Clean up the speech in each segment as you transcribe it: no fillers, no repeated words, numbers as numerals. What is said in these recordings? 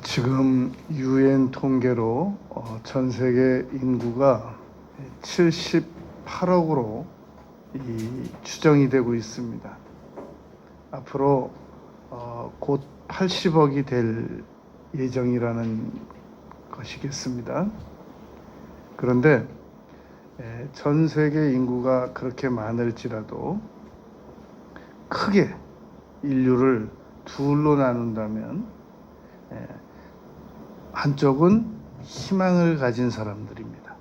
지금 유엔 통계로 전 세계 인구가 78억으로 추정이 되고 있습니다. 앞으로 곧 80억이 될 예정이라는 것이겠습니다. 그런데 전 세계 인구가 그렇게 많을지라도 크게 인류를 둘로 나눈다면 한쪽은 희망을 가진 사람들입니다.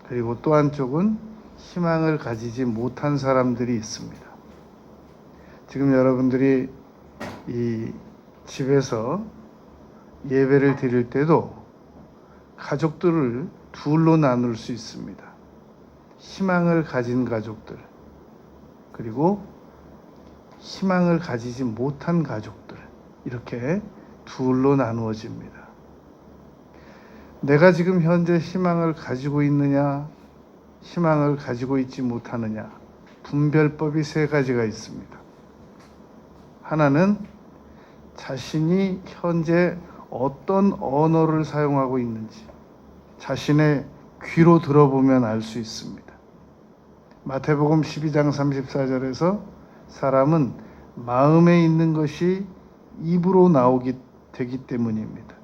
그리고 또 한쪽은 희망을 가지지 못한 사람들이 있습니다. 지금 여러분들이 이 집에서 예배를 드릴 때도 가족들을 둘로 나눌 수 있습니다. 희망을 가진 가족들, 그리고 희망을 가지지 못한 가족들, 이렇게 둘로 나누어집니다. 내가 지금 현재 희망을 가지고 있느냐, 희망을 가지고 있지 못하느냐, 분별법이 세 가지가 있습니다. 하나는 자신이 현재 어떤 언어를 사용하고 있는지 자신의 귀로 들어보면 알 수 있습니다. 마태복음 12장 34절에서 사람은 마음에 있는 것이 입으로 되기 때문입니다.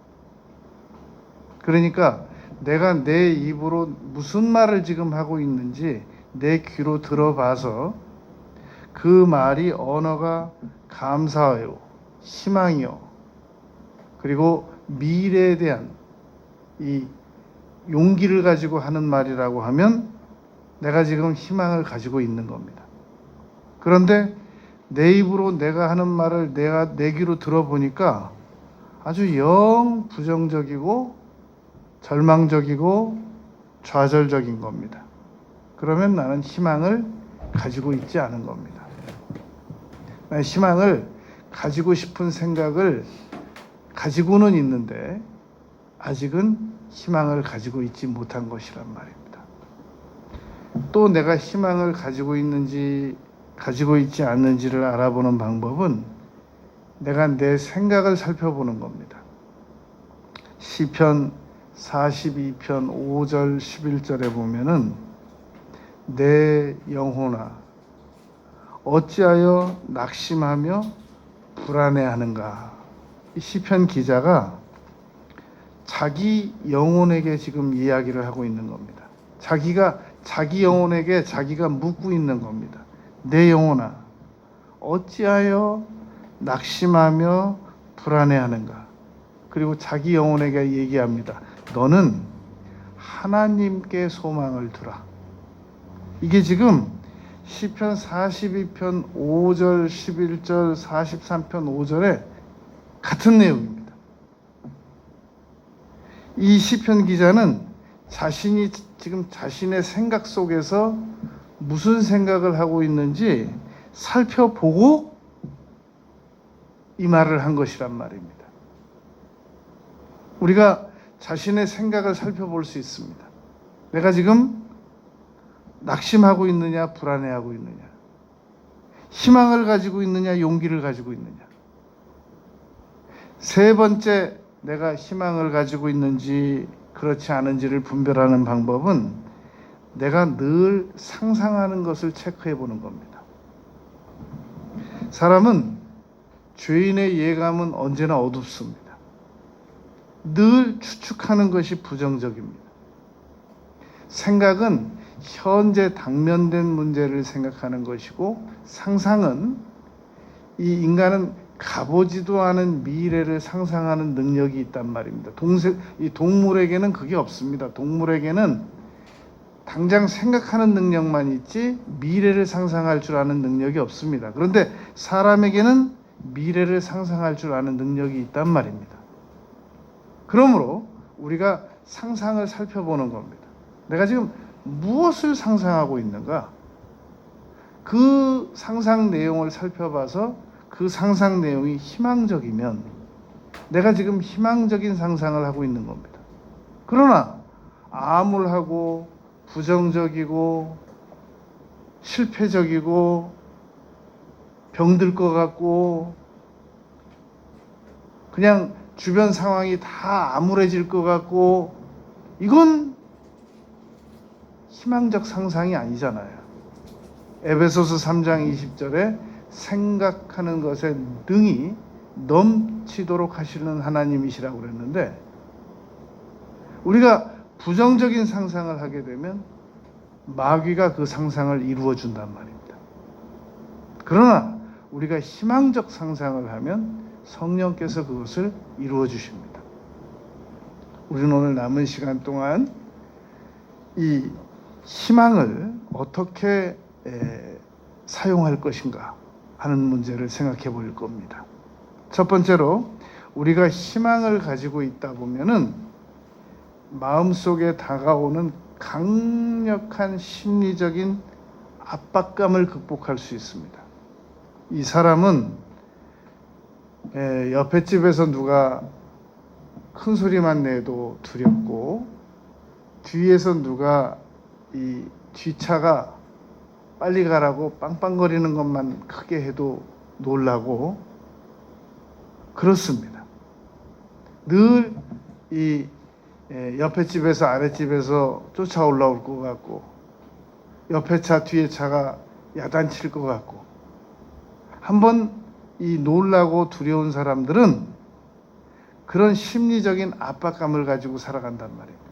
그러니까 내가 내 입으로 무슨 말을 지금 하고 있는지 내 귀로 들어봐서 그 말이 언어가 감사요, 희망이요, 그리고 미래에 대한 이 용기를 가지고 하는 말이라고 하면 내가 지금 희망을 가지고 있는 겁니다. 그런데 내 입으로 내가 하는 말을 내가 내 귀로 들어보니까 아주 영 부정적이고 절망적이고 좌절적인 겁니다. 그러면 나는 희망을 가지고 있지 않은 겁니다. 나는 희망을 가지고 싶은 생각을 가지고는 있는데 아직은 희망을 가지고 있지 못한 것이란 말입니다. 또 내가 희망을 가지고 있는지 가지고 있지 않는지를 알아보는 방법은 내가 내 생각을 살펴보는 겁니다. 시편 42편 5절 11절에 보면은 내 영혼아 어찌하여 낙심하며 불안해하는가. 이 시편 기자가 자기 영혼에게 지금 이야기를 하고 있는 겁니다. 자기 영혼에게 자기가 묻고 있는 겁니다. 내 영혼아 어찌하여 낙심하며 불안해하는가. 그리고 자기 영혼에게 얘기합니다. 너는 하나님께 소망을 두라. 이게 지금 시편 42편 5절 11절 43편 5절에 같은 내용입니다. 이 시편 기자는 자신이 지금 자신의 생각 속에서 무슨 생각을 하고 있는지 살펴보고 이 말을 한 것이란 말입니다. 우리가 자신의 생각을 살펴볼 수 있습니다. 내가 지금 낙심하고 있느냐, 불안해하고 있느냐, 희망을 가지고 있느냐, 용기를 가지고 있느냐. 세 번째, 내가 희망을 가지고 있는지 그렇지 않은지를 분별하는 방법은 내가 늘 상상하는 것을 체크해 보는 겁니다. 사람은 죄인의 예감은 언제나 어둡습니다. 늘 추측하는 것이 부정적입니다. 생각은 현재 당면된 문제를 생각하는 것이고, 상상은 이 인간은 가보지도 않은 미래를 상상하는 능력이 있단 말입니다. 이 동물에게는 그게 없습니다. 동물에게는 당장 생각하는 능력만 있지 미래를 상상할 줄 아는 능력이 없습니다. 그런데 사람에게는 미래를 상상할 줄 아는 능력이 있단 말입니다. 그러므로 우리가 상상을 살펴보는 겁니다. 내가 지금 무엇을 상상하고 있는가? 그 상상 내용을 살펴봐서 그 상상 내용이 희망적이면 내가 지금 희망적인 상상을 하고 있는 겁니다. 그러나 암울하고 부정적이고 실패적이고 병들 것 같고 그냥 주변 상황이 다 암울해질 것 같고, 이건 희망적 상상이 아니잖아요. 에베소서 3장 20절에 생각하는 것에 능히 넘치도록 하시는 하나님이시라고 그랬는데, 우리가 부정적인 상상을 하게 되면 마귀가 그 상상을 이루어 준단 말입니다. 그러나 우리가 희망적 상상을 하면 성령께서 그것을 이루어 주십니다. 우리는 오늘 남은 시간 동안 이 희망을 어떻게 사용할 것인가 하는 문제를 생각해 볼 겁니다. 첫 번째로, 우리가 희망을 가지고 있다 보면은 마음속에 다가오는 강력한 심리적인 압박감을 극복할 수 있습니다. 이 사람은 옆에 집에서 누가 큰 소리만 내도 두렵고, 뒤에서 누가 이 뒷차가 빨리 가라고 빵빵거리는 것만 크게 해도 놀라고 그렇습니다. 늘 이 옆에 집에서 아랫집에서 쫓아 올라올 것 같고, 옆에 차 뒤에 차가 야단칠 것 같고, 한번 이 놀라고 두려운 사람들은 그런 심리적인 압박감을 가지고 살아간단 말입니다.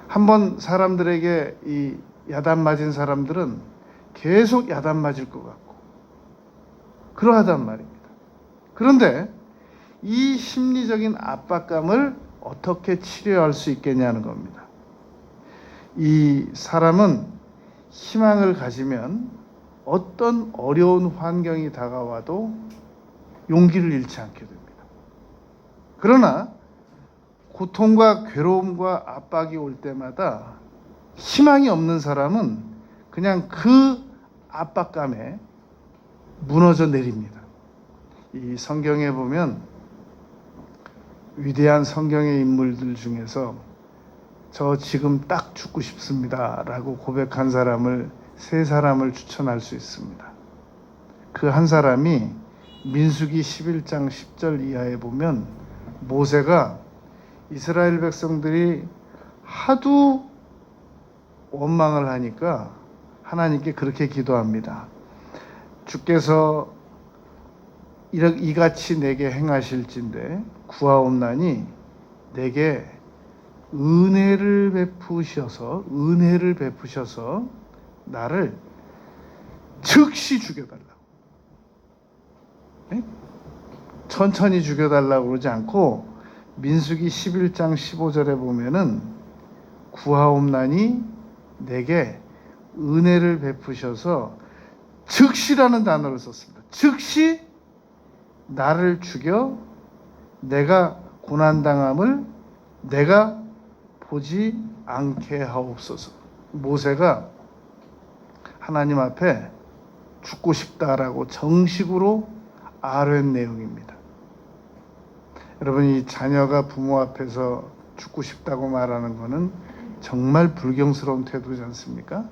한번 사람들에게 이 야단 맞은 사람들은 계속 야단 맞을 것 같고 그러하단 말입니다. 그런데 이 심리적인 압박감을 어떻게 치료할 수 있겠냐는 겁니다. 이 사람은 희망을 가지면 어떤 어려운 환경이 다가와도 용기를 잃지 않게 됩니다. 그러나 고통과 괴로움과 압박이 올 때마다 희망이 없는 사람은 그냥 그 압박감에 무너져 내립니다. 이 성경에 보면 위대한 성경의 인물들 중에서 저 지금 딱 죽고 싶습니다 라고 고백한 사람을 세 사람을 추천할 수 있습니다. 그 한 사람이 민수기 11장 10절 이하에 보면 모세가 이스라엘 백성들이 하도 원망을 하니까 하나님께 그렇게 기도합니다. 주께서 이같이 내게 행하실진대 구하옵나니 내게 은혜를 베푸셔서 나를 즉시 죽여달라고. 네? 천천히 죽여달라고 그러지 않고 민수기 11장 15절에 보면은 구하옵나니 내게 은혜를 베푸셔서 즉시라는 단어를 썼습니다. 즉시 나를 죽여 내가 고난당함을 내가 보지 않게 하옵소서. 모세가 하나님 앞에 죽고 싶다라고 정식으로 아뢰는 내용입니다. 여러분, 이 자녀가 부모 앞에서 죽고 싶다고 말하는 것은 정말 불경스러운 태도지 않습니까?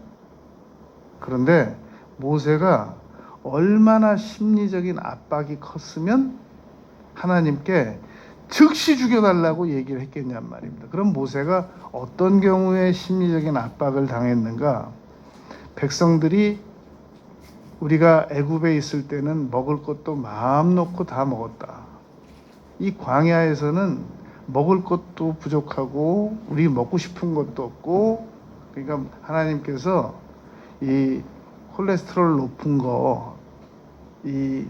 그런데 모세가 얼마나 심리적인 압박이 컸으면 하나님께 즉시 죽여달라고 얘기를 했겠냔 말입니다. 그럼 모세가 어떤 경우에 심리적인 압박을 당했는가? 백성들이 우리가 애굽에 있을 때는 먹을 것도 마음 놓고 다 먹었다. 이 광야에서는 먹을 것도 부족하고 우리 먹고 싶은 것도 없고, 그러니까 하나님께서 이 콜레스테롤 높은 거, 이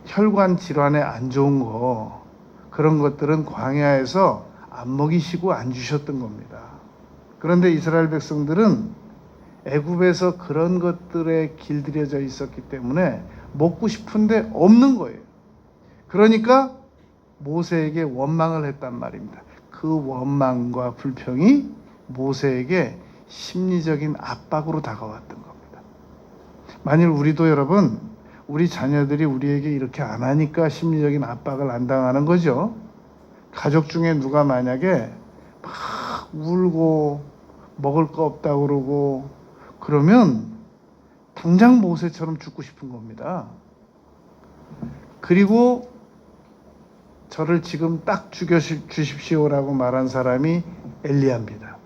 혈관 질환에 안 좋은 거, 그런 것들은 광야에서 안 먹이시고 안 주셨던 겁니다. 그런데 이스라엘 백성들은 애굽에서 그런 것들에 길들여져 있었기 때문에 먹고 싶은데 없는 거예요. 그러니까 모세에게 원망을 했단 말입니다. 그 원망과 불평이 모세에게 심리적인 압박으로 다가왔던 겁니다. 만일 우리도 여러분, 우리 자녀들이 우리에게 이렇게 안 하니까 심리적인 압박을 안 당하는 거죠. 가족 중에 누가 만약에 막 울고 먹을 거 없다고 그러고 그러면 당장 모세처럼 죽고 싶은 겁니다. 그리고 저를 지금 딱 죽여주십시오라고 말한 사람이 엘리야입니다.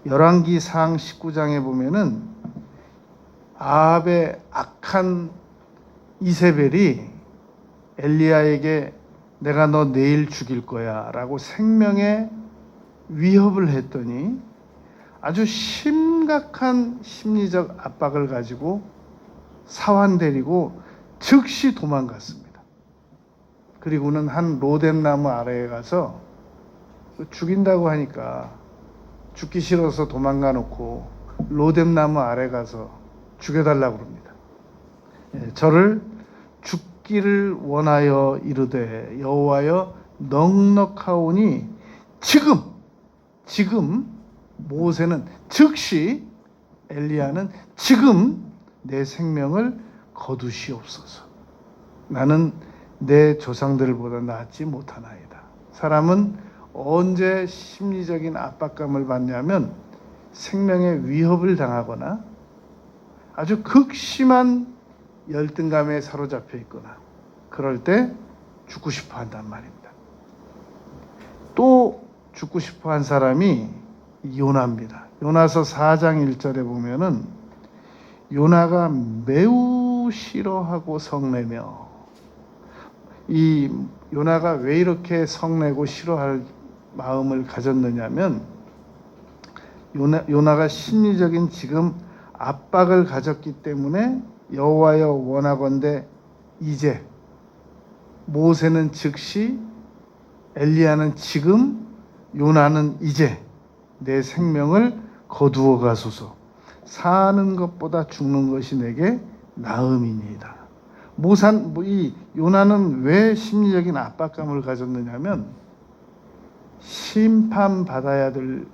열왕기상 19장에 보면은 아합의 악한 이세벨이 엘리야에게 내가 너 내일 죽일 거야 라고 생명의 위협을 했더니 아주 심각한 심리적 압박을 가지고 사환 데리고 즉시 도망갔습니다. 그리고는 한 로뎀나무 아래에 가서 죽인다고 하니까 죽기 싫어서 도망가 놓고 로뎀나무 아래 가서 죽여달라고 합니다. 저를 죽기를 원하여 이르되 여호와여 넉넉하오니 지금 모세는 즉시 엘리야는 지금 내 생명을 거두시옵소서. 나는 내 조상들보다 낫지 못하나이다. 사람은 언제 심리적인 압박감을 받냐면 생명의 위협을 당하거나 아주 극심한 열등감에 사로잡혀 있거나 그럴 때 죽고 싶어 한단 말입니다. 또 죽고 싶어 한 사람이 요나입니다. 요나서 4장 1절에 보면은 요나가 매우 싫어하고 성내며, 이 요나가 왜 이렇게 성내고 싫어할 마음을 가졌느냐면 요나가 심리적인 지금 압박을 가졌기 때문에 여호와여 원하건대 이제, 모세는 즉시, 엘리야는 지금, 요나는 이제 내 생명을 거두어 가소서. 사는 것보다 죽는 것이 내게 나음이니이다. 이 요나는 왜 심리적인 압박감을 가졌느냐면 심판받아야 될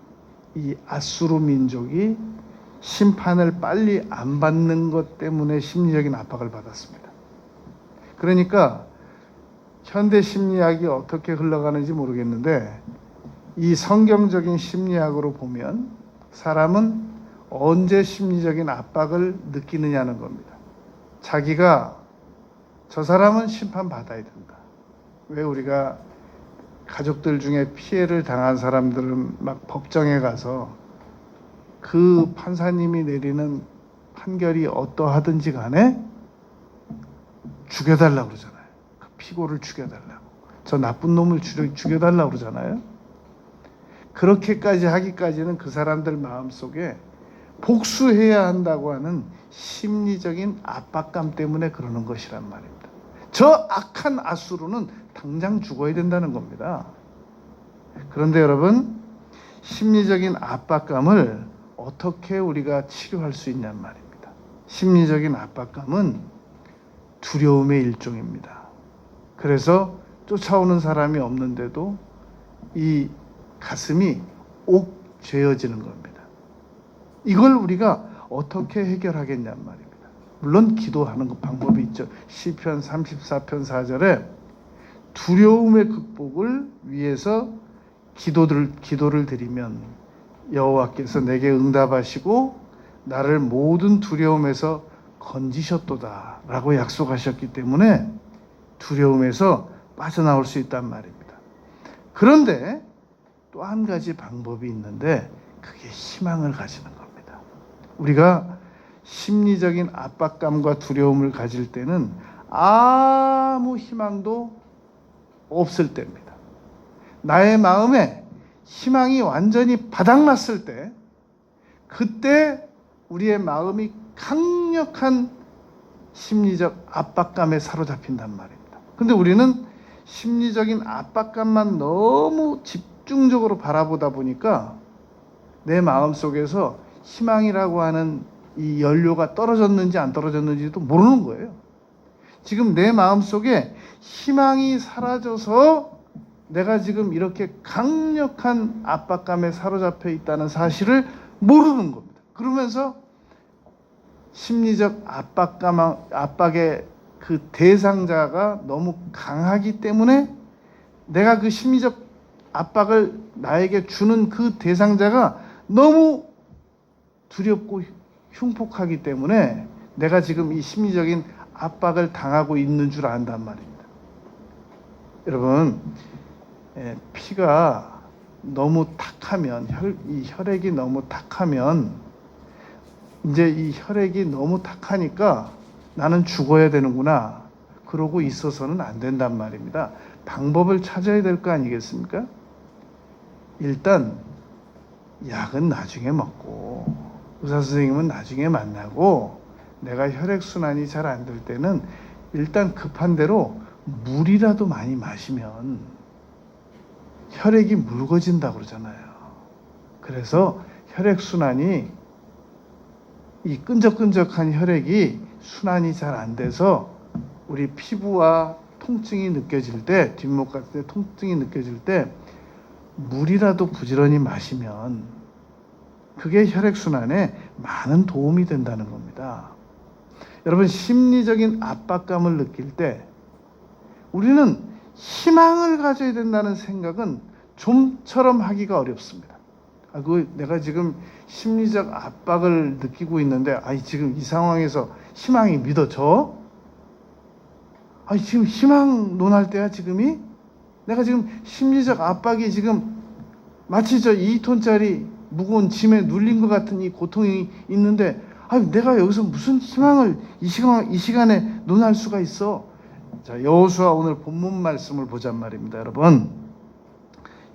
이 아수르 민족이 심판을 빨리 안 받는 것 때문에 심리적인 압박을 받았습니다. 그러니까 현대 심리학이 어떻게 흘러가는지 모르겠는데 이 성경적인 심리학으로 보면 사람은 언제 심리적인 압박을 느끼느냐는 겁니다. 자기가 저 사람은 심판받아야 된다. 왜 우리가 가족들 중에 피해를 당한 사람들은 막 법정에 가서 그 판사님이 내리는 판결이 어떠하든지 간에 죽여달라고 그러잖아요. 그 피고를 죽여달라고. 저 나쁜 놈을 죽여달라고 그러잖아요. 그렇게까지 하기까지는 그 사람들 마음속에 복수해야 한다고 하는 심리적인 압박감 때문에 그러는 것이란 말입니다. 저 악한 아수르는 당장 죽어야 된다는 겁니다. 그런데 여러분, 심리적인 압박감을 어떻게 우리가 치료할 수 있냔 말입니다. 심리적인 압박감은 두려움의 일종입니다. 그래서 쫓아오는 사람이 없는데도 이 가슴이 옥 죄어지는 겁니다. 이걸 우리가 어떻게 해결하겠냔 말입니다. 물론 기도하는 것 방법이 있죠. 시편 34편 4절에 두려움의 극복을 위해서 기도를 드리면 여호와께서 내게 응답하시고 나를 모든 두려움에서 건지셨도다 라고 약속하셨기 때문에 두려움에서 빠져나올 수 있단 말입니다. 그런데 또 한 가지 방법이 있는데 그게 희망을 가지는 겁니다. 우리가 심리적인 압박감과 두려움을 가질 때는 아무 희망도 없을 때입니다. 나의 마음에 희망이 완전히 바닥났을 때, 그때 우리의 마음이 강력한 심리적 압박감에 사로잡힌단 말입니다. 근데 우리는 심리적인 압박감만 너무 집중적으로 바라보다 보니까 내 마음 속에서 희망이라고 하는 이 연료가 떨어졌는지 안 떨어졌는지도 모르는 거예요. 지금 내 마음 속에 희망이 사라져서 내가 지금 이렇게 강력한 압박감에 사로잡혀 있다는 사실을 모르는 겁니다. 그러면서 심리적 압박의 그 대상자가 너무 강하기 때문에 내가 그 심리적 압박을 나에게 주는 그 대상자가 너무 두렵고 흉폭하기 때문에 내가 지금 이 심리적인 압박을 당하고 있는 줄 안단 말입니다. 여러분, 피가 너무 탁하면, 이 혈액이 너무 탁하면, 이제 이 혈액이 너무 탁하니까 나는 죽어야 되는구나, 그러고 있어서는 안 된단 말입니다. 방법을 찾아야 될 거 아니겠습니까? 일단 약은 나중에 먹고, 의사 선생님은 나중에 만나고, 내가 혈액순환이 잘 안 될 때는 일단 급한 대로 물이라도 많이 마시면 혈액이 묽어진다고 그러잖아요. 그래서 혈액순환이, 이 끈적끈적한 혈액이 순환이 잘 안 돼서 우리 피부와 통증이 느껴질 때, 뒷목 같은 데 통증이 느껴질 때 물이라도 부지런히 마시면 그게 혈액순환에 많은 도움이 된다는 겁니다. 여러분, 심리적인 압박감을 느낄 때 우리는 희망을 가져야 된다는 생각은 좀처럼 하기가 어렵습니다. 내가 지금 심리적 압박을 느끼고 있는데, 지금 이 상황에서 희망이 믿어져? 지금 희망 논할 때야, 지금이? 내가 지금 심리적 압박이 지금 마치 저 2톤짜리 무거운 짐에 눌린 것 같은 이 고통이 있는데, 내가 여기서 무슨 희망을 이 시간에 논할 수가 있어? 자, 여호수아 오늘 본문 말씀을 보잔 말입니다. 여러분,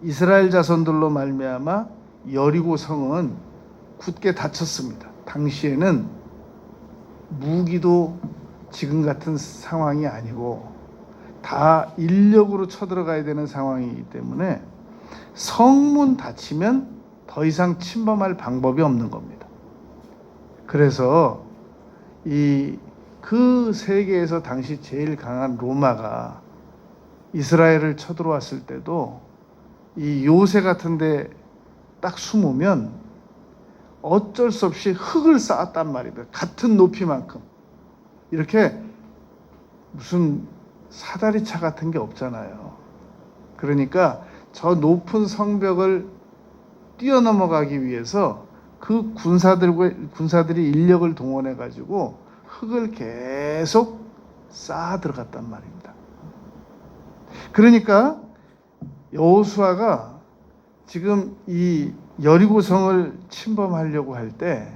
이스라엘 자손들로 말미암아 여리고 성은 굳게 닫혔습니다. 당시에는 무기도 지금 같은 상황이 아니고 다 인력으로 쳐들어가야 되는 상황이기 때문에 성문 닫히면 더 이상 침범할 방법이 없는 겁니다. 그래서 그 세계에서 당시 제일 강한 로마가 이스라엘을 쳐들어왔을 때도 이 요새 같은데 딱 숨으면 어쩔 수 없이 흙을 쌓았단 말입니다. 같은 높이만큼. 이렇게 무슨 사다리차 같은 게 없잖아요. 그러니까 저 높은 성벽을 뛰어넘어가기 위해서 그 군사들이 인력을 동원해 가지고 흙을 계속 쌓아 들어갔단 말입니다. 그러니까 여호수아가 지금 이 여리고성을 침범하려고 할 때,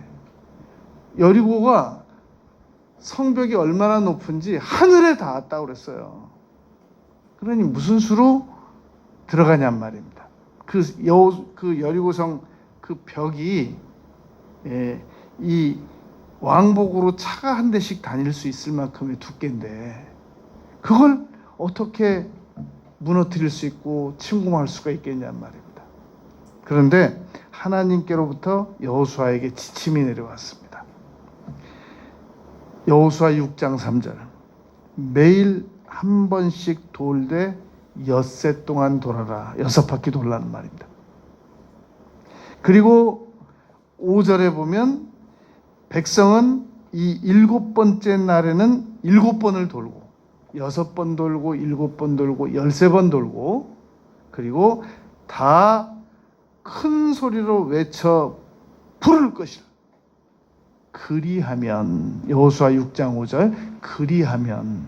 여리고가 성벽이 얼마나 높은지 하늘에 닿았다고 그랬어요. 그러니 무슨 수로 들어가냔 말입니다. 그 여리고성 그 벽이 이 왕복으로 차가 한 대씩 다닐 수 있을 만큼의 두께인데, 그걸 어떻게 무너뜨릴 수 있고 침공할 수가 있겠냔 말입니다. 그런데 하나님께로부터 여호수아에게 지침이 내려왔습니다. 여호수아 6장 3절, 매일 한 번씩 돌되 엿새 동안 돌아라. 6바퀴 돌라는 말입니다. 그리고 5절에 보면 백성은 이 7번째 날에는 7번을 돌고, 6번 돌고, 7번 돌고, 13번 돌고, 그리고 다 큰 소리로 외쳐 부를 것이라. 그리하면, 여호수아 6장 5절, 그리하면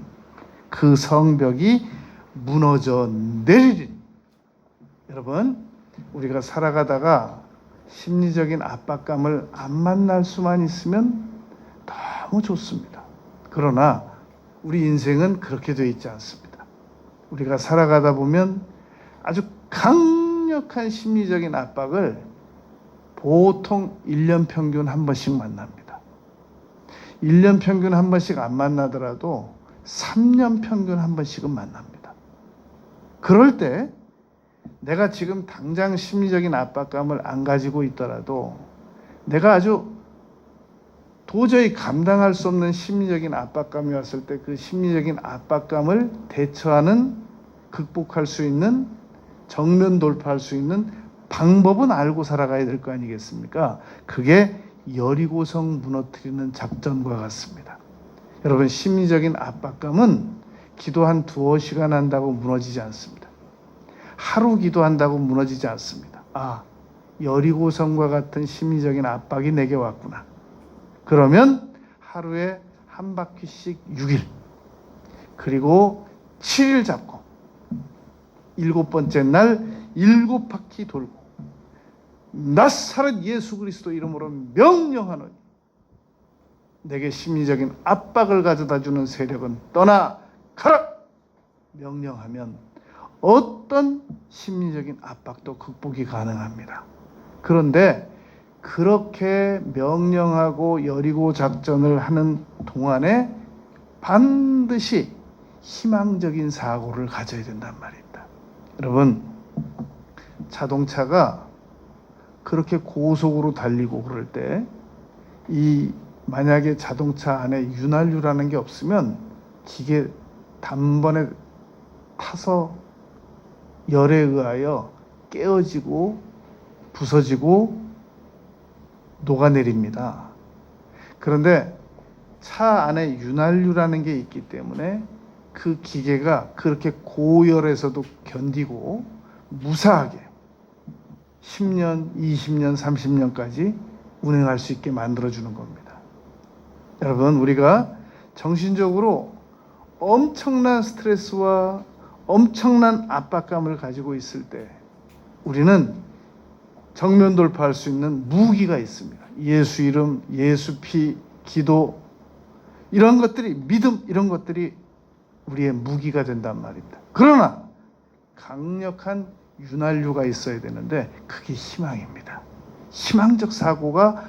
그 성벽이 무너져 내리리니. 여러분, 우리가 살아가다가 심리적인 압박감을 안 만날 수만 있으면 너무 좋습니다. 그러나 우리 인생은 그렇게 되어 있지 않습니다. 우리가 살아가다 보면 아주 강력한 심리적인 압박을 보통 1년 평균 한 번씩 만납니다. 1년 평균 한 번씩 안 만나더라도 3년 평균 한 번씩은 만납니다. 그럴 때 내가 지금 당장 심리적인 압박감을 안 가지고 있더라도 내가 아주 도저히 감당할 수 없는 심리적인 압박감이 왔을 때 그 심리적인 압박감을 대처하는, 극복할 수 있는, 정면 돌파할 수 있는 방법은 알고 살아가야 될 거 아니겠습니까? 그게 여리고성 무너뜨리는 작전과 같습니다. 여러분, 심리적인 압박감은 기도 한 2-5시간 한다고 무너지지 않습니다. 하루 기도한다고 무너지지 않습니다. 여리고성과 같은 심리적인 압박이 내게 왔구나. 그러면 하루에 한 바퀴씩 6일, 그리고 7일 잡고 7번째 날 7바퀴 돌고 나사렛 예수 그리스도 이름으로 명령하노니 내게 심리적인 압박을 가져다주는 세력은 떠나가라. 명령하면 어떤 심리적인 압박도 극복이 가능합니다. 그런데 그렇게 명령하고 여리고 작전을 하는 동안에 반드시 희망적인 사고를 가져야 된단 말입니다. 여러분, 자동차가 그렇게 고속으로 달리고 그럴 때 만약에 자동차 안에 윤활유라는 게 없으면 기계 단번에 타서 열에 의하여 깨어지고 부서지고 녹아내립니다. 그런데 차 안에 윤활유라는 게 있기 때문에 그 기계가 그렇게 고열에서도 견디고 무사하게 10년, 20년, 30년까지 운행할 수 있게 만들어주는 겁니다. 여러분, 우리가 정신적으로 엄청난 스트레스와 엄청난 압박감을 가지고 있을 때 우리는 정면 돌파할 수 있는 무기가 있습니다. 예수 이름, 예수 피, 기도, 이런 것들이, 믿음, 이런 것들이 우리의 무기가 된단 말입니다. 그러나 강력한 윤활유가 있어야 되는데 그게 희망입니다. 희망적 사고가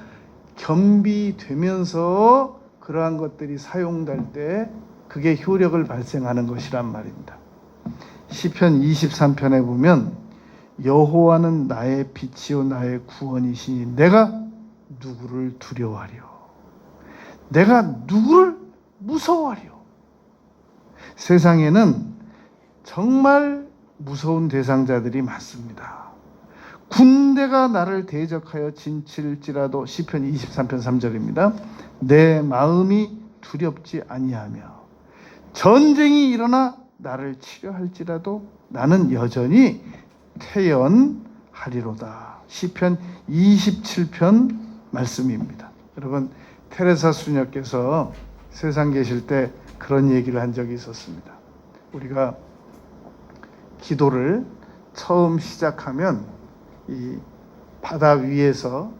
겸비되면서 그러한 것들이 사용될 때 그게 효력을 발생하는 것이란 말입니다. 시편 23편에 보면 여호와는 나의 빛이요 나의 구원이시니 내가 누구를 두려워하리요? 내가 누구를 무서워하리요? 세상에는 정말 무서운 대상자들이 많습니다. 군대가 나를 대적하여 진칠지라도, 시편 23편 3절입니다. 내 마음이 두렵지 아니하며 전쟁이 일어나 나를 치려할지라도 나는 여전히 태연하리로다. 시편 27편 말씀입니다. 여러분, 테레사 수녀께서 세상 계실 때 그런 얘기를 한 적이 있었습니다. 우리가 기도를 처음 시작하면 이 바다 위에서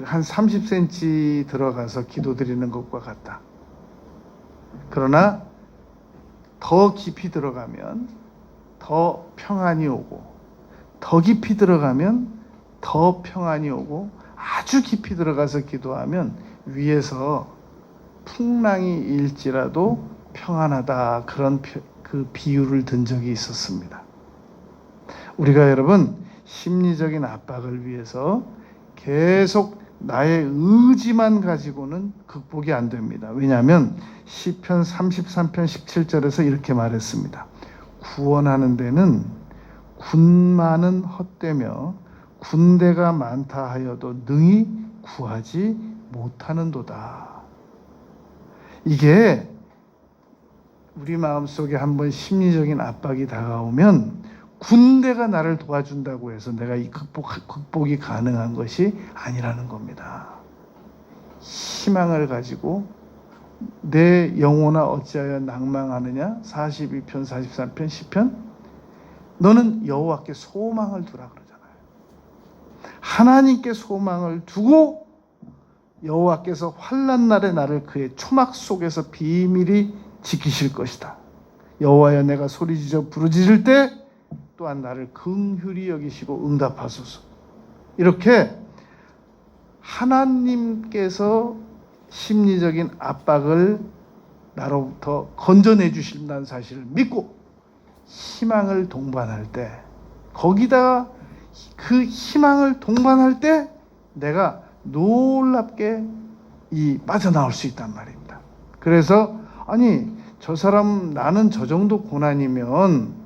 한 30cm 들어가서 기도드리는 것과 같다. 그러나 더 깊이 들어가면 더 평안이 오고, 더 깊이 들어가면 더 평안이 오고, 아주 깊이 들어가서 기도하면 위에서 풍랑이 일지라도 평안하다, 그런 그 비유를 든 적이 있었습니다. 우리가 여러분 심리적인 압박을 위해서 계속 나의 의지만 가지고는 극복이 안 됩니다. 왜냐하면 시편 33편 17절에서 이렇게 말했습니다. 구원하는 데는 군마는 헛되며 군대가 많다 하여도 능히 구하지 못하는도다. 이게 우리 마음속에 한번 심리적인 압박이 다가오면 군대가 나를 도와준다고 해서 내가 이 극복이 가능한 것이 아니라는 겁니다. 희망을 가지고 내 영혼아 어찌하여 낭망하느냐, 42편 43편 10편, 너는 여호와께 소망을 두라 그러잖아요. 하나님께 소망을 두고 여호와께서 환난 날에 나를 그의 초막 속에서 비밀히 지키실 것이다. 여호와여, 내가 소리지어 부르짖을 때 또한 나를 긍휼히 여기시고 응답하소서. 이렇게 하나님께서 심리적인 압박을 나로부터 건져내 주신다는 사실을 믿고 희망을 동반할 때, 거기다가 그 희망을 동반할 때 내가 놀랍게 빠져나올 수 있단 말입니다. 그래서 아니, 저 사람, 나는 저 정도 고난이면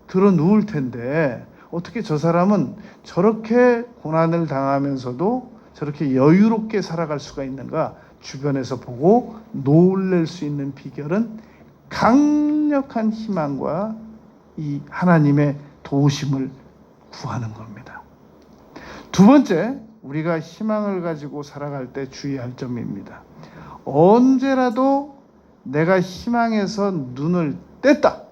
들어 누울 텐데 어떻게 저 사람은 저렇게 고난을 당하면서도 저렇게 여유롭게 살아갈 수가 있는가, 주변에서 보고 놀랄 수 있는 비결은 강력한 희망과 이 하나님의 도우심을 구하는 겁니다. 두 번째, 우리가 희망을 가지고 살아갈 때 주의할 점입니다. 언제라도 내가 희망에서 눈을 뗐다,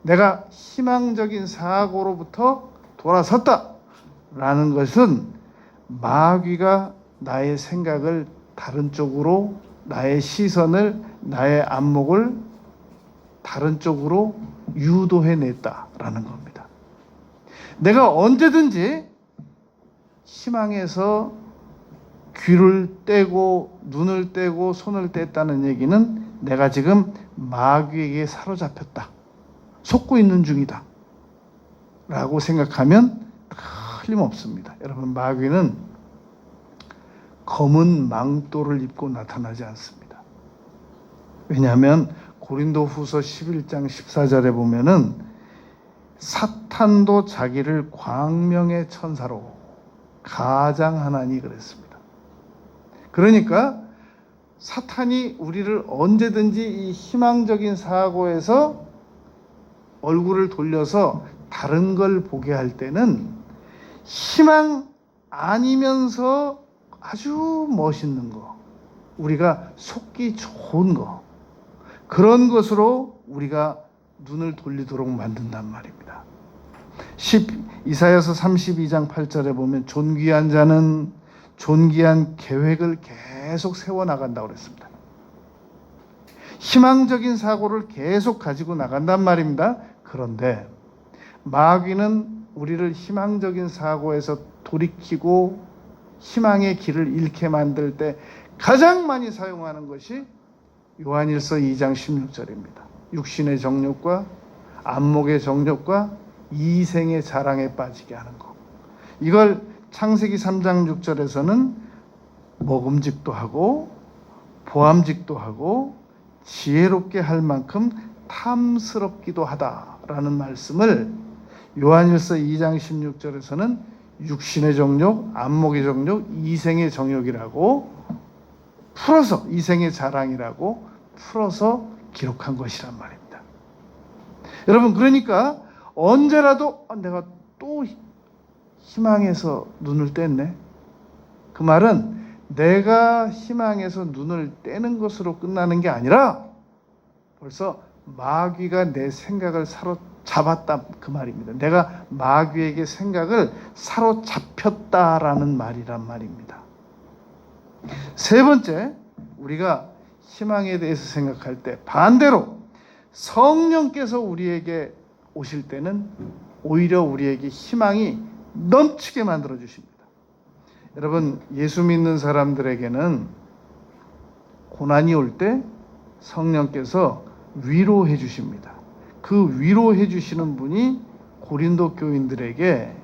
내가 희망적인 사고로부터 돌아섰다라는 것은 마귀가 나의 생각을 다른 쪽으로, 나의 시선을, 나의 안목을 다른 쪽으로 유도해냈다라는 겁니다. 내가 언제든지 희망에서 귀를 떼고 눈을 떼고 손을 뗐다는 얘기는 내가 지금 마귀에게 사로잡혔다, 속고 있는 중이다 라고 생각하면 틀림없습니다. 여러분, 마귀는 검은 망토를 입고 나타나지 않습니다. 왜냐하면 고린도후서 11장 14절에 보면은 사탄도 자기를 광명의 천사로 가장하나니 그랬습니다. 그러니까 사탄이 우리를 언제든지 이 희망적인 사고에서 얼굴을 돌려서 다른 걸 보게 할 때는 희망 아니면서 아주 멋있는 거, 우리가 속기 좋은 거, 그런 것으로 우리가 눈을 돌리도록 만든단 말입니다. 이사야서 32장 8절에 보면 존귀한 자는 존귀한 계획을 계속 세워나간다고 그랬습니다. 희망적인 사고를 계속 가지고 나간단 말입니다. 그런데 마귀는 우리를 희망적인 사고에서 돌이키고 희망의 길을 잃게 만들 때 가장 많이 사용하는 것이 요한일서 2장 16절입니다. 육신의 정욕과 안목의 정욕과 이생의 자랑에 빠지게 하는 것. 이걸 창세기 3장 6절에서는 먹음직도 하고 보암직도 하고 지혜롭게 할 만큼 탐스럽기도 하다라는 말씀을 요한일서 2장 16절에서는 육신의 정욕, 안목의 정욕, 이생의 정욕이라고 풀어서, 이생의 자랑이라고 풀어서 기록한 것이란 말입니다. 여러분, 그러니까 언제라도 내가 또 희망에서 눈을 뗐네. 그 말은 내가 희망에서 눈을 떼는 것으로 끝나는 게 아니라 벌써 마귀가 내 생각을 사로잡았다, 그 말입니다. 내가 마귀에게 생각을 사로잡혔다라는 말이란 말입니다. 세 번째, 우리가 희망에 대해서 생각할 때 반대로 성령께서 우리에게 오실 때는 오히려 우리에게 희망이 넘치게 만들어 주십니다. 여러분, 예수 믿는 사람들에게는 고난이 올 때 성령께서 위로해 주십니다. 그 위로해 주시는 분이 고린도 교인들에게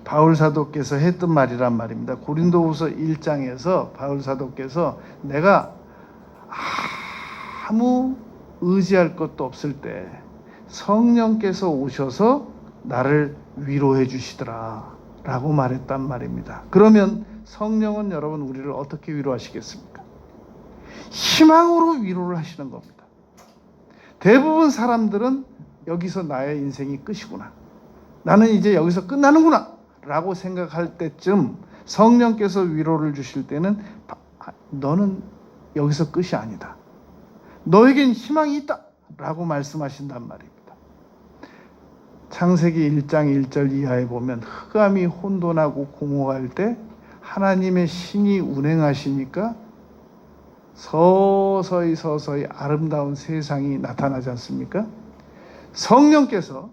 바울 사도께서 했던 말이란 말입니다. 고린도후서 1장에서 바울 사도께서 내가 아무 의지할 것도 없을 때 성령께서 오셔서 나를 위로해 주시더라 라고 말했단 말입니다. 그러면 성령은 여러분 우리를 어떻게 위로하시겠습니까? 희망으로 위로를 하시는 겁니다. 대부분 사람들은 여기서 나의 인생이 끝이구나, 나는 이제 여기서 끝나는구나 라고 생각할 때쯤 성령께서 위로를 주실 때는 너는 여기서 끝이 아니다, 너에겐 희망이 있다 라고 말씀하신단 말입니다. 창세기 1장 1절 이하에 보면 흑암이 혼돈하고 공허할 때 하나님의 신이 운행하시니까 서서히 아름다운 세상이 나타나지 않습니까? 성령께서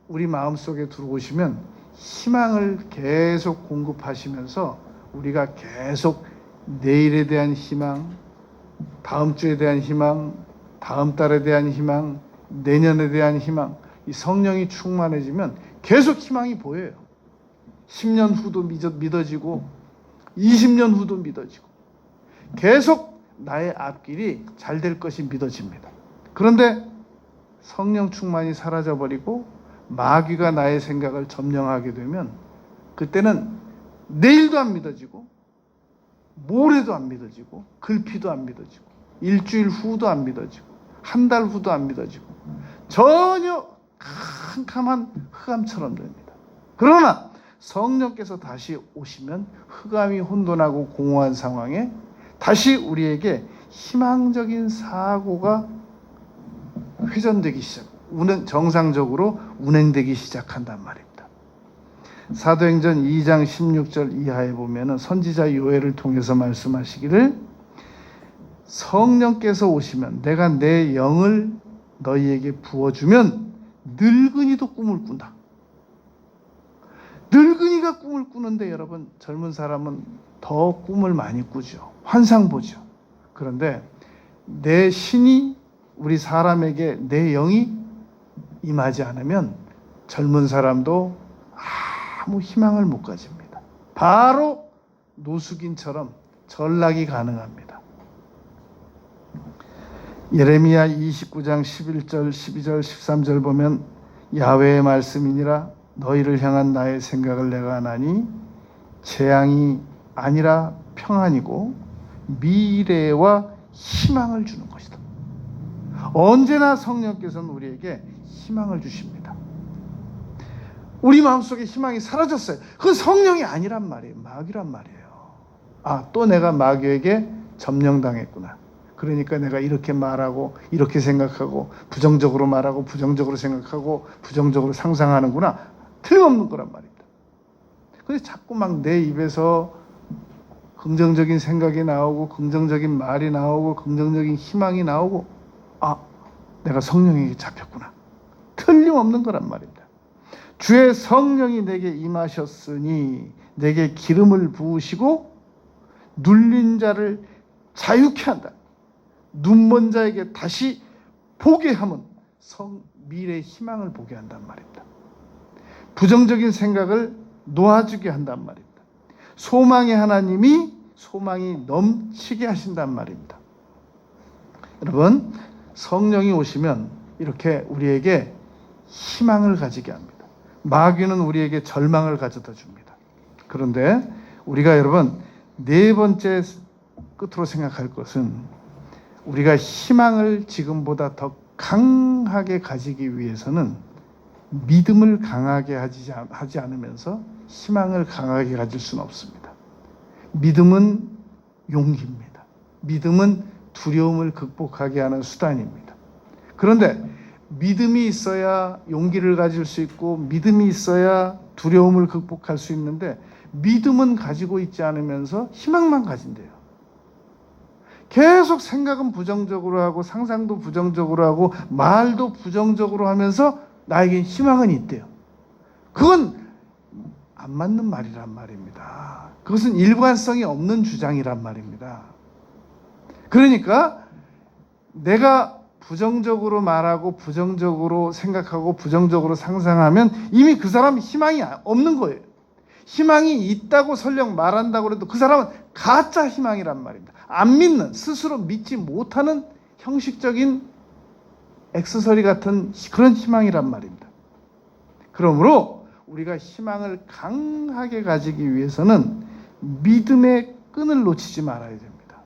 우리 마음속에 들어오시면 희망을 계속 공급하시면서 우리가 계속 내일에 대한 희망, 다음 주에 대한 희망, 다음 달에 대한 희망, 내년에 대한 희망, 이 성령이 충만해지면 계속 희망이 보여요. 10년 후도 믿어지고 20년 후도 믿어지고 계속 나의 앞길이 잘 될 것이 믿어집니다. 그런데 성령 충만이 사라져버리고 마귀가 나의 생각을 점령하게 되면 그때는 내일도 안 믿어지고 모레도 안 믿어지고 글피도 안 믿어지고 일주일 후도 안 믿어지고 한 달 후도 안 믿어지고 전혀 캄캄한 흑암처럼 됩니다. 그러나 성령께서 다시 오시면 흑암이 혼돈하고 공허한 상황에 다시 우리에게 희망적인 사고가 회전되기 시작, 정상적으로 운행되기 시작한단 말입니다. 사도행전 2장 16절 이하에 보면은 선지자 요엘을 통해서 말씀하시기를 성령께서 오시면 내가 내 영을 너희에게 부어주면 늙은이도 꿈을 꾼다. 늙은이가 꿈을 꾸는데 여러분 젊은 사람은 더 꿈을 많이 꾸죠. 환상 보죠. 그런데 내 신이 우리 사람에게 내 영이 임하지 않으면 젊은 사람도 아무 희망을 못 가집니다. 바로 노숙인처럼 전락이 가능합니다. 예레미야 29장 11절, 12절, 13절 보면 야훼의 말씀이니라 너희를 향한 나의 생각을 내가 아나니 재앙이 아니라 평안이고 미래와 희망을 주는 것이다. 언제나 성령께서는 우리에게 희망을 주십니다. 우리 마음속에 희망이 사라졌어요. 그건 성령이 아니란 말이에요. 마귀란 말이에요. 또 내가 마귀에게 점령당했구나. 그러니까 내가 이렇게 말하고 이렇게 생각하고 부정적으로 말하고 부정적으로 생각하고 부정적으로 상상하는구나. 틀림없는 거란 말입니다. 근데 자꾸 막 내 입에서 긍정적인 생각이 나오고 긍정적인 말이 나오고 긍정적인 희망이 나오고 내가 성령에게 잡혔구나. 틀림없는 거란 말입니다. 주의 성령이 내게 임하셨으니 내게 기름을 부으시고 눌린 자를 자유케 한다. 눈먼 자에게 다시 보게 하면 미래의 희망을 보게 한단 말입니다. 부정적인 생각을 놓아주게 한단 말입니다. 소망의 하나님이 소망이 넘치게 하신단 말입니다. 여러분, 성령이 오시면 이렇게 우리에게 희망을 가지게 합니다. 마귀는 우리에게 절망을 가져다 줍니다. 그런데 우리가 여러분 네 번째 끝으로 생각할 것은 우리가 희망을 지금보다 더 강하게 가지기 위해서는 믿음을 강하게 하지 않으면서 희망을 강하게 가질 수는 없습니다. 믿음은 용기입니다. 믿음은 두려움을 극복하게 하는 수단입니다. 그런데 믿음이 있어야 용기를 가질 수 있고 믿음이 있어야 두려움을 극복할 수 있는데 믿음은 가지고 있지 않으면서 희망만 가진대요. 계속 생각은 부정적으로 하고 상상도 부정적으로 하고 말도 부정적으로 하면서 나에게 희망은 있대요. 그건 안 맞는 말이란 말입니다. 그것은 일관성이 없는 주장이란 말입니다. 그러니까 내가 부정적으로 말하고 부정적으로 생각하고 부정적으로 상상하면 이미 그 사람은 희망이 없는 거예요. 희망이 있다고 설령 말한다고 해도 그 사람은 가짜 희망이란 말입니다. 안 믿는, 스스로 믿지 못하는 형식적인 액세서리 같은 그런 희망이란 말입니다. 그러므로 우리가 희망을 강하게 가지기 위해서는 믿음의 끈을 놓치지 말아야 됩니다.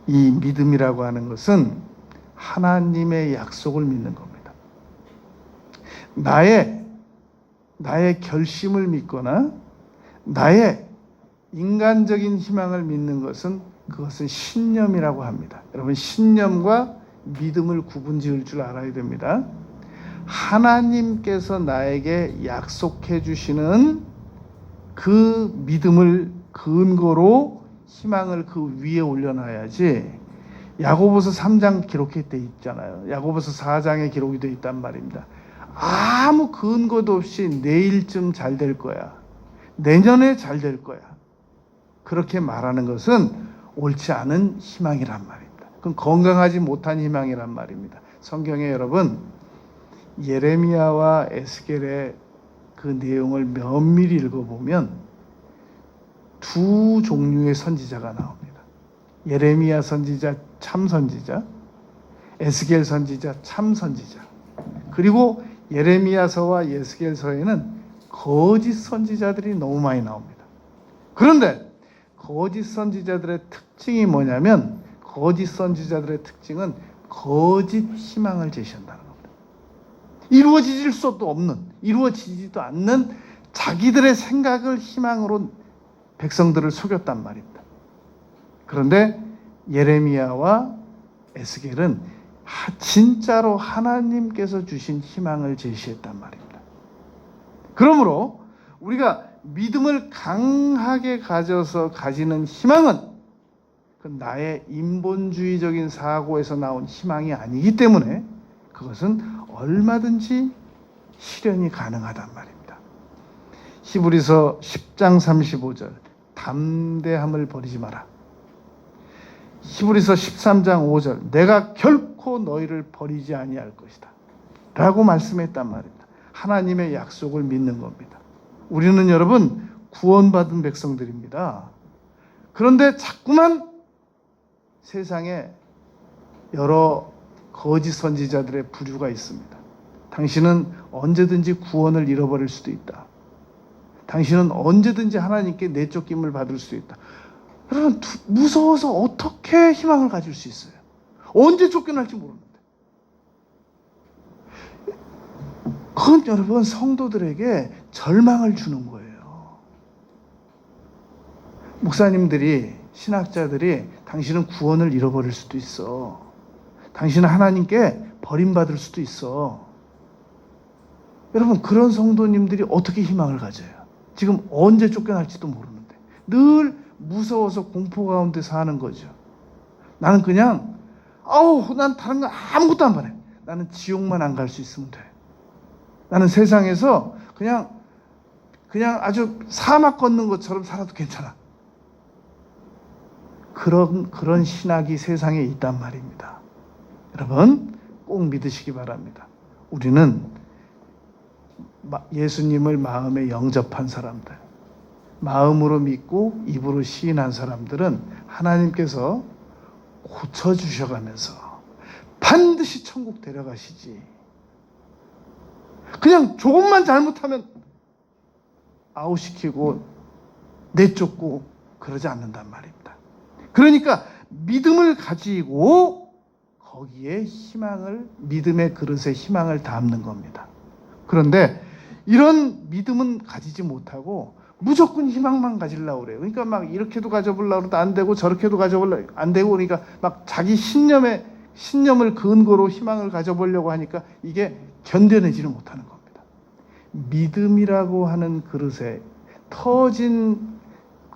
이 믿음이라고 하는 것은 하나님의 약속을 믿는 겁니다. 나의 결심을 믿거나 나의 인간적인 희망을 믿는 것은 그것은 신념이라고 합니다. 여러분 신념과 믿음을 구분지을 줄 알아야 됩니다. 하나님께서 나에게 약속해 주시는 그 믿음을 근거로 희망을 그 위에 올려놔야지. 야고보서 3장 기록해 돼 있잖아요. 야고보서 4장에 기록이 돼 있단 말입니다. 아무 근거도 없이 내일쯤 잘 될 거야. 내년에 잘 될 거야. 그렇게 말하는 것은 옳지 않은 희망이란 말입니다. 그건 건강하지 못한 희망이란 말입니다. 성경에 여러분 예레미야와 에스겔의 그 내용을 면밀히 읽어보면 두 종류의 선지자가 나옵니다. 예레미야 선지자 참 선지자, 에스겔 선지자 참 선지자. 그리고 예레미야서와 에스겔서에는 거짓 선지자들이 너무 많이 나옵니다. 그런데 거짓 선지자들의 특징이 뭐냐면 거짓 선지자들의 특징은 거짓 희망을 제시한다는 겁니다. 이루어질 수도 없는, 이루어지지도 않는 자기들의 생각을 희망으로 백성들을 속였단 말입니다. 그런데 예레미야와 에스겔은 진짜로 하나님께서 주신 희망을 제시했단 말입니다. 그러므로 우리가 믿음을 강하게 가져서 가지는 희망은 그 나의 인본주의적인 사고에서 나온 희망이 아니기 때문에 그것은 얼마든지 실현이 가능하단 말입니다. 히브리서 10장 35절 담대함을 버리지 마라. 히브리서 13장 5절 내가 결코 너희를 버리지 아니할 것이다 라고 말씀했단 말입니다. 하나님의 약속을 믿는 겁니다. 우리는 여러분 구원받은 백성들입니다. 그런데 자꾸만 세상에 여러 거짓 선지자들의 부류가 있습니다. 당신은 언제든지 구원을 잃어버릴 수도 있다. 당신은 언제든지 하나님께 내쫓김을 받을 수 있다. 여러분 무서워서 어떻게 희망을 가질 수 있어요? 언제 쫓겨날지 모르는데. 그건 여러분 성도들에게 절망을 주는 거예요. 목사님들이 신학자들이 당신은 구원을 잃어버릴 수도 있어. 당신은 하나님께 버림받을 수도 있어. 여러분 그런 성도님들이 어떻게 희망을 가져요? 지금 언제 쫓겨날지도 모르는데 늘 무서워서 공포 가운데 사는 거죠. 나는 그냥 난 다른 거 아무것도 안 바래. 나는 지옥만 안 갈 수 있으면 돼. 나는 세상에서 그냥 아주 사막 걷는 것처럼 살아도 괜찮아. 그런 신학이 세상에 있단 말입니다. 여러분 꼭 믿으시기 바랍니다. 우리는 예수님을 마음에 영접한 사람들, 마음으로 믿고 입으로 시인한 사람들은 하나님께서 고쳐주셔가면서 반드시 천국 데려가시지. 그냥 조금만 잘못하면 아웃시키고 내쫓고 그러지 않는단 말입니다. 그러니까 믿음을 가지고 거기에 믿음의 그릇에 희망을 담는 겁니다. 그런데 이런 믿음은 가지지 못하고 무조건 희망만 가지려고 그래요. 그러니까 막 이렇게도 가져보려고 해도 안 되고 저렇게도 가져보려고 안 되고 그러니까 막 자기 신념을 근거로 희망을 가져보려고 하니까 이게 견뎌내지를 못하는 겁니다. 믿음이라고 하는 그릇에 터진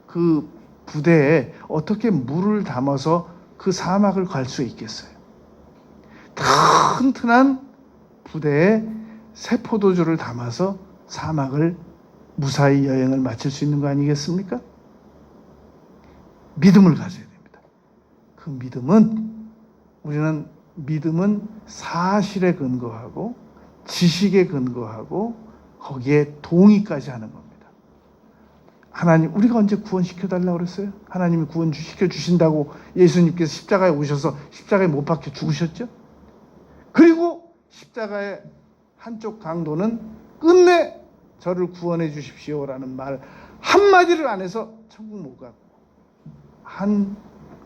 그 부대에 어떻게 물을 담아서 그 사막을 갈 수 있겠어요? 튼튼한 부대에 새 포도주를 담아서 사막을 무사히 여행을 마칠 수 있는 거 아니겠습니까? 믿음을 가져야 됩니다. 그 믿음은 사실에 근거하고 지식에 근거하고 거기에 동의까지 하는 겁니다. 하나님, 우리가 언제 구원시켜달라고 그랬어요? 하나님이 구원시켜주신다고 예수님께서 십자가에 오셔서 십자가에 못 박혀 죽으셨죠? 그리고 십자가의 한쪽 강도는 끝내 저를 구원해 주십시오라는 말 한마디를 안 해서 천국 못 가고, 한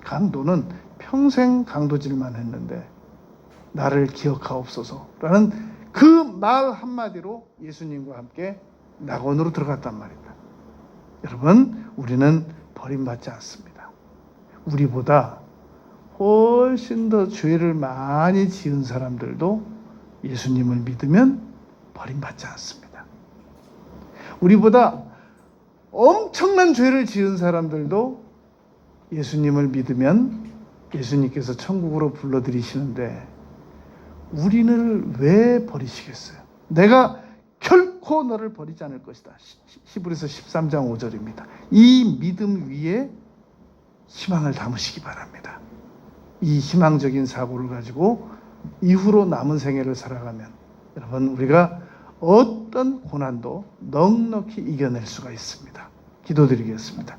강도는 평생 강도질만 했는데 나를 기억하옵소서라는 그 말 한마디로 예수님과 함께 낙원으로 들어갔단 말입니다. 여러분, 우리는 버림받지 않습니다. 우리보다 훨씬 더 죄를 많이 지은 사람들도 예수님을 믿으면 버림받지 않습니다. 우리보다 엄청난 죄를 지은 사람들도 예수님을 믿으면 예수님께서 천국으로 불러들이시는데 우리를 왜 버리시겠어요? 내가 결코 너를 버리지 않을 것이다. 히브리서 13장 5절입니다. 이 믿음 위에 희망을 담으시기 바랍니다. 이 희망적인 사고를 가지고 이후로 남은 생애를 살아가면 여러분, 우리가 어떤 고난도 넉넉히 이겨낼 수가 있습니다. 기도드리겠습니다.